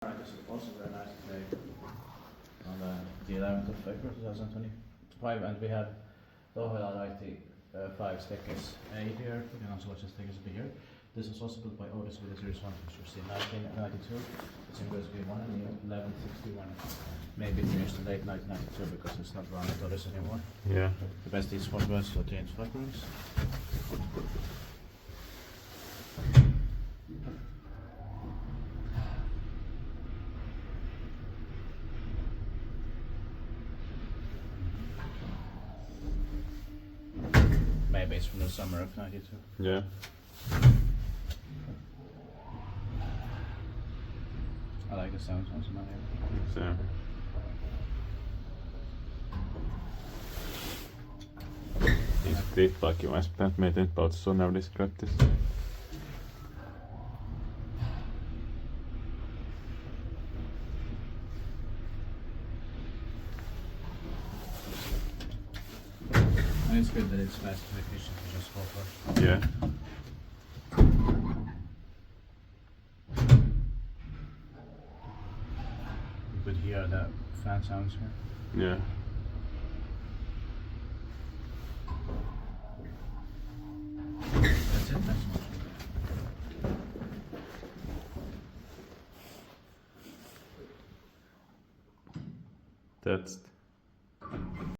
This is also very nice today on the 11th of February 2025, and we have Tohvelanraitti 5 stickers A here. You can also watch the stickers B here. This was also built by Otis with a series 1 pictures in 1992. It's in USB 1 and 1161. Maybe it finished in late 1992 because it's not run at Otis anymore. Yeah. The best is photographs for change photographs. Maybe it's from the summer of 92. Yeah. I like the sounds also now. So. These clip like you spent made about so now describe this. And it's good that it's fast and efficient to just go for. Yeah. You could hear the fan sounds here. Yeah. That's it, that's much. That's